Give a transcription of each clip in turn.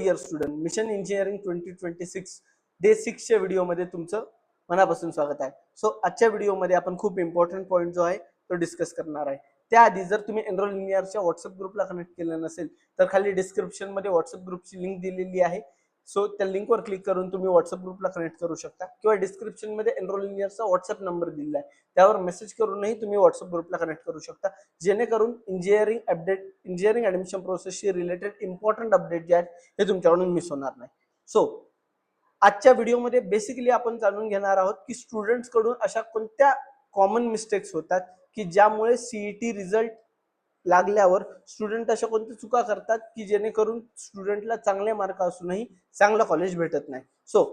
Year student mission engineering 2026 day 6 च्या व्हिडिओमध्ये तुमचं मनापासून स्वागत आहे. सो आजच्या व्हिडिओमध्ये आपण खूप इम्पॉर्टंट पॉईंट जो आहे तो डिस्कस करणार आहे. त्याआधी जर तुम्ही एनरोल इंजिनिअरच्या व्हॉट्सअप ग्रुपला कनेक्ट केलं नसेल तर खाली डिस्क्रिप्शन मध्ये व्हॉट्सअप ग्रुपची लिंक दिलेली आहे. सो त्या लिंकवर क्लिक करून तुम्ही व्हॉट्सअप ग्रुपला कनेक्ट करू शकता किंवा डिस्क्रिप्शन मध्ये एनरोल इंजिनिअरचा व्हॉट्सअप नंबर दिलेला आहे, त्यावर मेसेज करूनही तुम्ही व्हॉट्सअप ग्रुपला कनेक्ट करू शकता, जेणेकरून इंजिनिअरिंग ऍडमिशन प्रोसेसशी रिलेटेड इम्पॉर्टंट अपडेट जे आहेत हे तुमच्याकडून मिस होणार नाही. सो आजच्या व्हिडिओमध्ये बेसिकली आपण जाणून घेणार आहोत की स्टुडंट्स कडून अशा कोणत्या कॉमन मिस्टेक्स होतात की ज्यामुळे सीईटी रिझल्ट लागल्यावर स्टुडंट अशा कोणत्या चुका करतात की जेणेकरून स्टुडंटला चांगले मार्क असूनही चांगलं कॉलेज भेटत नाही. सो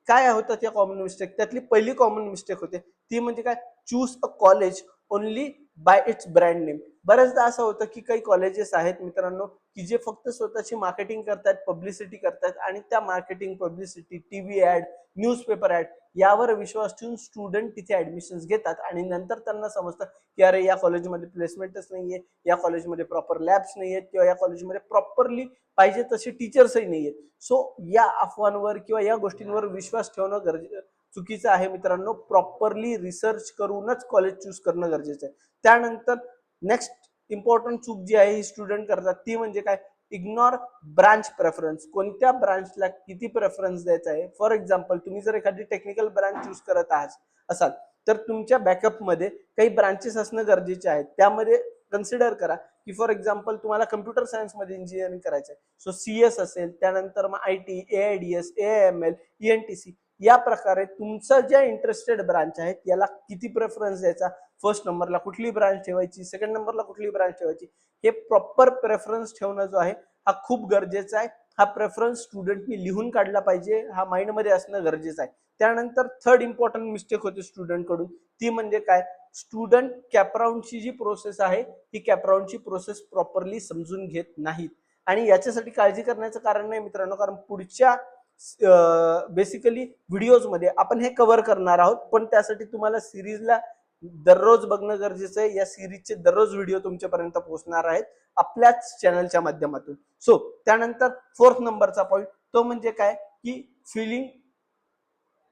काय होतात या कॉमन मिस्टेक? त्यातली पहिली कॉमन मिस्टेक होते ती म्हणजे काय, choose a college only by it's brand name. बऱ्याचदा असं होतं की काही कॉलेजेस आहेत मित्रांनो की जे फक्त स्वतःची मार्केटिंग करतात, पब्लिसिटी करतात आणि त्या marketing, publicity, TV ad, newspaper ad यावर विश्वास ठेवून स्टुडंट तिथे ऍडमिशन्स घेतात आणि नंतर त्यांना समजतं की अरे या कॉलेजमध्ये प्लेसमेंटच नाहीये, या कॉलेजमध्ये प्रॉपर लॅब्स नाहीयेत किंवा या कॉलेजमध्ये प्रॉपरली पाहिजे तसे टीचर्सही नाहीयेत. सो या अफवांवर किंवा या गोष्टींवर विश्वास ठेवणं चुकीचं आहे मित्रांनो. प्रॉपरली रिसर्च करूनच कॉलेज चूज करणं गरजेचं आहे. त्यानंतर नेक्स्ट इम्पॉर्टंट चूक जी आहे ही स्टुडंट करतात ती म्हणजे काय, इग्नोर ब्रांच प्रेफरन्स. कोणत्या ब्रांचला किती प्रेफरन्स द्यायचा आहे. फॉर एक्झाम्पल तुम्ही जर एखादी टेक्निकल ब्रांच चूज करत असाल तर तुमच्या बॅकअप मध्ये काही ब्रांचेस असणं गरजेचे आहे. त्यामध्ये कन्सिडर करा की फॉर एक्झाम्पल तुम्हाला कम्प्युटर सायन्स मध्ये इंजिनिअरिंग करायचं आहे, सो सीएस असेल, त्यानंतर मग आयटी, एआयडीएस, एआयएमएल, ईएनटीसी या प्रकारे तुमचं ज्या इंटरेस्टेड ब्रांच आहेत याला किती प्रेफरन्स द्यायचा, फर्स्ट नंबरला कुठली ब्रांच ठेवायची, सेकंड नंबरला कुठली ब्रांच ठेवायची, हे प्रॉपर प्रेफरन्स ठेवणं जो आहे हा खूप गरजेचा आहे. हा प्रेफरन्स स्टुडंटनी लिहून काढला पाहिजे, हा माइंड मध्ये असणं गरजेचं आहे. त्यानंतर थर्ड इम्पॉर्टंट मिस्टेक होते स्टुडंट कडून ती म्हणजे काय, स्टुडंट कॅपराऊंडची जी प्रोसेस आहे ही कॅपराऊंडची प्रोसेस प्रॉपरली समजून घेत नाहीत. आणि याच्यासाठी काळजी करण्याचं कारण नाही मित्रांनो, कारण पुढच्या बेसिकली व्हिडिओज मध्ये आपण हे कव्हर करणार आहोत, पण त्यासाठी तुम्हाला सिरीजला दररोज बघणं गरजेचं आहे. या सिरीजचे दररोज व्हिडिओ तुमच्यापर्यंत पोहोचणार आहेत आपल्याच चॅनलच्या माध्यमातून. सो त्यानंतर फोर्थ नंबरचा पॉईंट तो म्हणजे काय की filling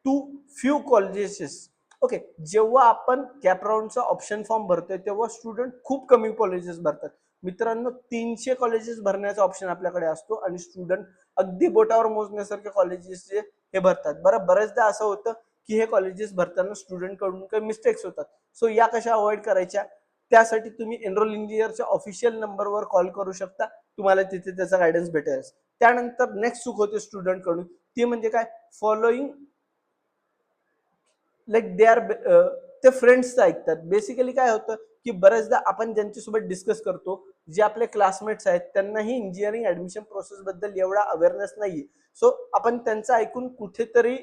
to few colleges. Okay, जेव्हा आपण कॅपराऊंडचा ऑप्शन फॉर्म भरतोय तेव्हा स्टुडंट खूप कमी कॉलेजेस भरतात मित्रांनो. 300 कॉलेजेस भरण्याचा ऑप्शन आपल्याकडे असतो आणि स्टुडंट अगदी बोटावर मोजण्यासारखे कॉलेजेस जे हे भरतात. बऱ्याचदा असं होतं की हे कॉलेजेस भरताना स्टुडंट कडून काही मिस्टेक्स होतात. सो या कशा अवॉइड करायच्या, त्यासाठी तुम्ही एनरोल इंजिनिअरच्या ऑफिशियल नंबरवर कॉल करू शकता, तुम्हाला तिथे त्याचा गायडन्स भेटेल. त्यानंतर नेक्स्ट चूक होते स्टुडंट कडून ती म्हणजे काय, फॉलोइंग लाईक ते फ्रेंड्सचं ऐकतात. बेसिकली काय होतं की बऱ्याचदा आपण ज्यांच्यासोबत डिस्कस करतो, जे आपले क्लासमेट्स आहेत, त्यांनाही इंजिनिअरिंग ऍडमिशन प्रोसेस बद्दल एवढा अवेअरनेस नाहीये. सो आपण त्यांचं ऐकून कुठेतरी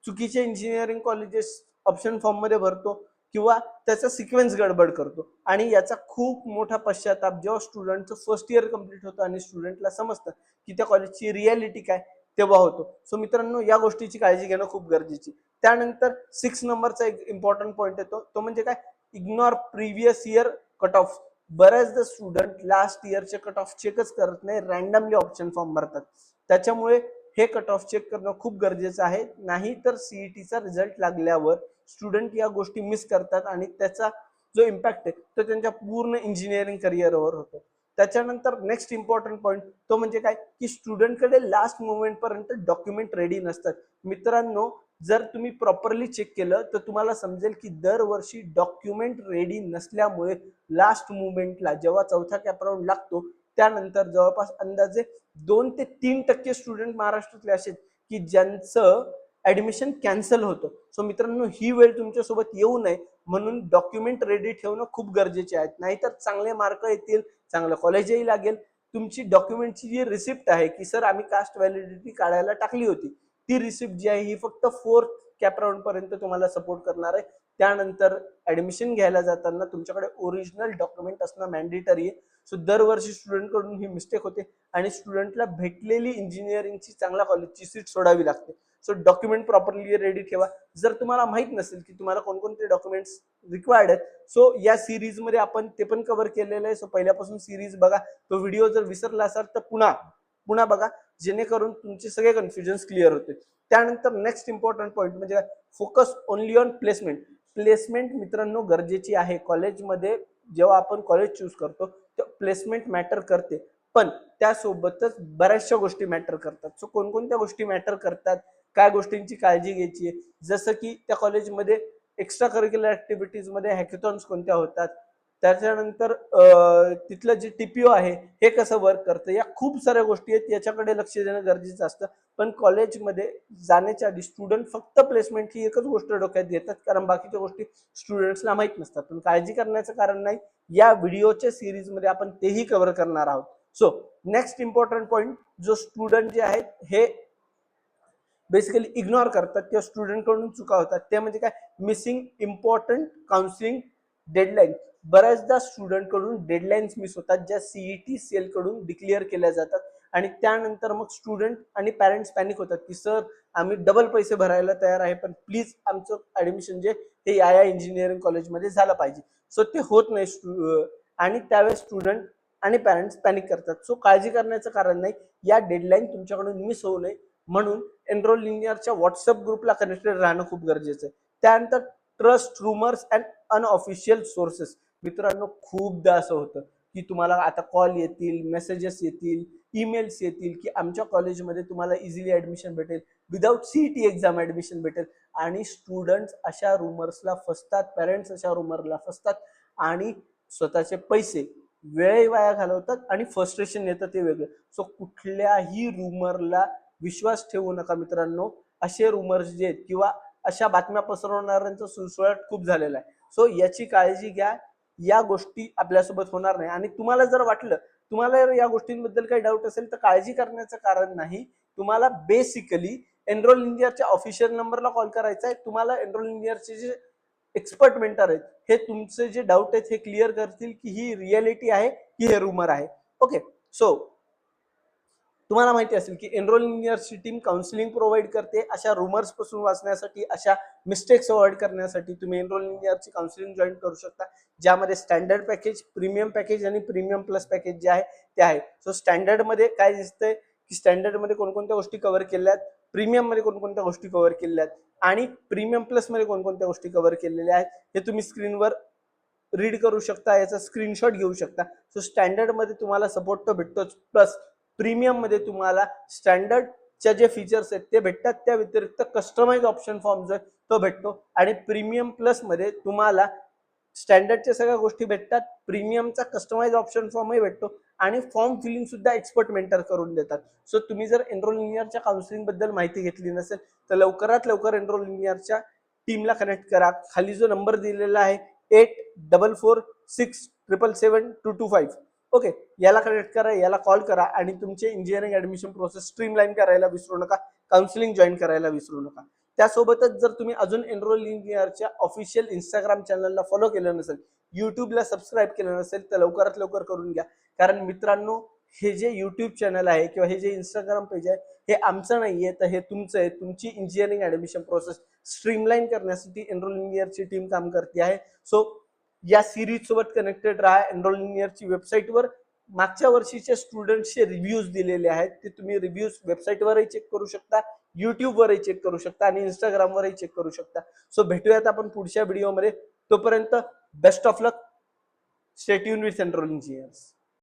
चुकीचे इंजिनिअरिंग कॉलेजेस ऑप्शन फॉर्म मध्ये भरतो किंवा त्याचा सिक्वेन्स गडबड करतो आणि याचा खूप मोठा पश्चाताप जेव्हा स्टुडंटचं फर्स्ट इयर कम्प्लीट होतं आणि स्टुडंटला समजतं की त्या कॉलेजची रियालिटी काय तेव्हा होतो. सो मित्रांनो या गोष्टीची काळजी घेणं खूप गरजेची. त्यानंतर 6 नंबरचा एक इम्पॉर्टंट पॉईंट येतो तो म्हणजे काय, ignore previous year cut off. बऱ्याचदा स्टुडंट लास्ट इयरचे कट ऑफ चेकच करत नाही, रॅन्डमली ऑप्शन फॉर्म भरतात. त्याच्यामुळे हे कट ऑफ चेक करणं खूप गरजेचं आहे, नाही तर सीईटीचा रिझल्ट लागल्यावर स्टुडंट या गोष्टी मिस करतात आणि त्याचा जो इम्पॅक्ट आहे तो त्यांच्या पूर्ण इंजिनिअरिंग करिअरवर होतो. त्याच्यानंतर नेक्स्ट इम्पॉर्टंट पॉईंट तो म्हणजे काय की स्टुडंटकडे लास्ट मोमेंट पर्यंत डॉक्युमेंट रेडी नसतात. मित्रांनो जर तुम्ही प्रॉपरली चेक केलं तर तुम्हाला समजेल की दरवर्षी डॉक्युमेंट रेडी नसल्यामुळे लास्ट मुवमेंटला जेव्हा चौथा कॅपराऊंड लागतो त्यानंतर जवळपास अंदाजे 2 ते 3% स्टुडंट महाराष्ट्रातले असे की ज्यांचं ऍडमिशन कॅन्सल होतं. सो मित्रांनो ही वेळ तुमच्यासोबत येऊ नये म्हणून डॉक्युमेंट रेडी ठेवणं खूप गरजेचे आहेत, नाहीतर चांगले मार्क येतील, चांगलं कॉलेजही लागेल. तुमची डॉक्युमेंटची जी रिसिप्ट आहे की सर आम्ही कास्ट व्हॅलिडिटी काढायला टाकली होती, ती रिसिप्ट जी आहे ही फक्त 4th कॅपराऊंड पर्यंत तुम्हाला सपोर्ट करणार आहे. त्यानंतर ऍडमिशन घ्यायला जाताना तुमच्याकडे ओरिजिनल डॉक्युमेंट असणं मॅन्डेटरी आहे. सो दरवर्षी स्टुडंट कडून ही मिस्टेक होते आणि स्टुडंटला भेटलेली इंजिनिअरिंगची चांगल्या कॉलेजची सीट सोडावी लागते. सो डॉक्युमेंट प्रॉपरली रेडी ठेवा. जर तुम्हाला माहित नसेल की तुम्हाला कोणकोणते डॉक्युमेंट्स रिक्वायर्ड आहेत, सो या सिरीज मध्ये आपण ते पण कव्हर केलेलं आहे. सो पहिल्यापासून सिरीज बघा. तो व्हिडिओ जर विसरला असाल तर पुन्हा पुन्हा बघा, जेणेकरून तुमचे सगळे कन्फ्युजन्स क्लिअर होते. त्यानंतर नेक्स्ट इम्पॉर्टंट पॉईंट म्हणजे focus only on placement. Placement मित्रांनो गरजेची आहे कॉलेजमध्ये. जेव्हा आपण कॉलेज चूज करतो तेव्हा प्लेसमेंट मॅटर करते, पण त्यासोबतच बऱ्याचशा गोष्टी मॅटर करतात. सो कोणकोणत्या गोष्टी मॅटर करतात, काय गोष्टींची काळजी घ्यायची आहे, जसं की त्या कॉलेजमध्ये एक्स्ट्रा करिक्युलर ऍक्टिव्हिटीज मध्ये हॅकेथॉन्स कोणत्या होतात, त्याच्यानंतर तिथलं जे टीपीओ आहे हे कसं वर्क करतं, या खूप साऱ्या गोष्टी आहेत, याच्याकडे लक्ष देणं गरजेचं असतं. पण कॉलेजमध्ये जाण्याच्या आधी स्टुडंट फक्त प्लेसमेंट ही एकच गोष्ट डोक्यात घेतात, कारण बाकीच्या गोष्टी स्टुडंट्सला माहित नसतात. पण काळजी करण्याचं कारण नाही, या व्हिडिओच्या सिरीज मध्ये आपण तेही कव्हर करणार आहोत. सो नेक्स्ट इम्पॉर्टंट पॉईंट जो स्टुडंट जे आहेत हे बेसिकली इग्नोर करतात किंवा स्टुडंट कडून चुका होतात, ते म्हणजे काय, मिसिंग इम्पॉर्टंट काउन्सिलिंग डेडलाईन. बऱ्याचदा स्टुडंट कडून डेडलाईन्स मिस होतात, ज्या सीईटी सेल कडून डिक्लेअर केल्या जातात, आणि त्यानंतर मग स्टुडंट आणि पॅरेंट्स पॅनिक होतात की सर आम्ही डबल पैसे भरायला तयार आहे, पण प्लीज आमचं ऍडमिशन जे ते या इंजिनिअरिंग कॉलेजमध्ये झालं पाहिजे. सो ते होत नाही, आणि त्यावेळेस स्टुडंट आणि पॅरेंट्स पॅनिक करतात. सो काळजी करण्याचं कारण नाही, या डेडलाईन तुमच्याकडून मिस होऊ नये म्हणून एनरोल लिनियरच्या व्हॉट्सअप ग्रुपला कनेक्टेड राहणं खूप गरजेचं आहे. त्यानंतर trust rumours and unofficial sources. मित्रांनो खूपदा असं होतं की तुम्हाला आता कॉल येतील, मेसेजेस येतील, ईमेल्स येतील की आमच्या कॉलेजमध्ये तुम्हाला इझिली ऍडमिशन भेटेल, विदाउट सीईटी एक्झाम ऍडमिशन भेटेल, आणि स्टुडंट्स अशा रुमर्सला फसतात, पेरेंट्स अशा रुमरला फसतात आणि स्वतःचे पैसे वेळ वाया घालवतात आणि फ्रस्ट्रेशन येतं ते वेगळं. सो कुठल्याही रुमरला विश्वास ठेवू नका मित्रांनो. असे रुमर्स जे आहेत किंवा अशा बातम्या पसरवणाऱ्यांचा सुळसुळाट खूप झालेला आहे. सो याची काळजी घ्या, या गोष्टी आपल्यासोबत होणार नाही. आणि तुम्हाला जर वाटलं, तुम्हाला या गोष्टींबद्दल काही डाऊट असेल तर काळजी करण्याचं कारण नाही. तुम्हाला बेसिकली एनरोल इंडियाच्या ऑफिशियल नंबरला कॉल करायचा आहे. तुम्हाला एनरोल इंडियाचे जे एक्सपर्ट मेंटर आहेत हे तुमचे जे डाऊट आहेत हे क्लिअर करतील की ही रियालिटी आहे की हे रुमर आहे. ओके, सो तुम्हाला माहिती असेल की एनरोल इंजिनियरची टीम काउन्सिलिंग प्रोव्हाइड करते. अशा रुमर्स पासून वाचण्यासाठी, अशा मिस्टेक्स अवॉइड करण्यासाठी तुम्ही एनरोल इंजिनियरची काउन्सिलिंग जॉईन करू शकता, ज्यामध्ये स्टँडर्ड पॅकेज, प्रीमियम पॅकेज आणि प्रीमियम प्लस पॅकेज जे आहे ते आहे. सो स्टँडर्ड मध्ये काय दिसतंय की स्टँडर्ड मध्ये कोणकोणत्या गोष्टी कव्हर केल्यात, प्रीमियम मध्ये कोणकोणत्या गोष्टी कव्हर केल्यात, आणि प्रीमियम प्लस मध्ये कोणकोणत्या गोष्टी कव्हर केलेल्या आहेत हे तुम्ही स्क्रीनवर रीड करू शकता, याचा स्क्रीनशॉट घेऊ शकता. सो स्टँडर्ड मध्ये तुम्हाला सपोर्ट तर भेटतोच, प्लस प्रीमियम मध्ये तुम्हाला स्टँडर्डच्या जे फीचर्स आहेत ते भेटतात, त्या व्यतिरिक्त कस्टमाइज ऑप्शन फॉर्म जो तो भेटतो, आणि प्रीमियम प्लस मध्ये तुम्हाला स्टँडर्डच्या सगळ्या गोष्टी भेटतात, प्रीमियमचा कस्टमाइज ऑप्शन फॉर्मही भेटतो, आणि फॉर्म फिलिंग सुद्धा एक्सपर्ट मेंटर करून देतात. सो तुम्ही जर एनरोल इंजिनियरच्या काउन्सिलिंग बद्दल माहिती घेतली नसेल तर लवकरात लवकर एनरोल इंजिनियरच्या टीमला कनेक्ट करा. खाली जो नंबर दिलेला आहे 8446777225, ओके, याला कनेक्ट करा, याला कॉल करा, आणि तुमचे इंजिनिअरिंग ऍडमिशन प्रोसेस स्ट्रीमलाईन करायला विसरू नका, काउन्सिलिंग जॉईन करायला विसरू नका. त्यासोबतच जर तुम्ही अजून एनरोल इंजिनियरच्या ऑफिशियल इंस्टाग्राम चॅनलला फॉलो केलं नसेल, युट्यूबला सबस्क्राईब केलं नसेल तर लवकरात लवकर करून घ्या. कारण मित्रांनो, हे जे युट्यूब चॅनल आहे किंवा हे जे इंस्टाग्राम पेज आहे हे आमचं नाहीये, तर हे तुमचं आहे. तुमची इंजिनिअरिंग ऍडमिशन प्रोसेस स्ट्रीमलाईन करण्यासाठी एनरोल इंजिनियरची टीम काम करते आहे. सो या सिरीज सोबत कनेक्टेड राहा. एनरोल इंजिनियरची वेबसाईटवर मागच्या वर्षीचे स्टुडंट्सचे रिव्ह्यूज दिलेले आहेत, ते तुम्ही रिव्ह्यूज वेबसाईटवरही चेक करू शकता, युट्यूबवरही चेक करू शकता, आणि इंस्टाग्रामवरही चेक करू शकता. सो भेटूयात आपण पुढच्या व्हिडिओमध्ये. तोपर्यंत best of luck. Stay tune with enrol engineers.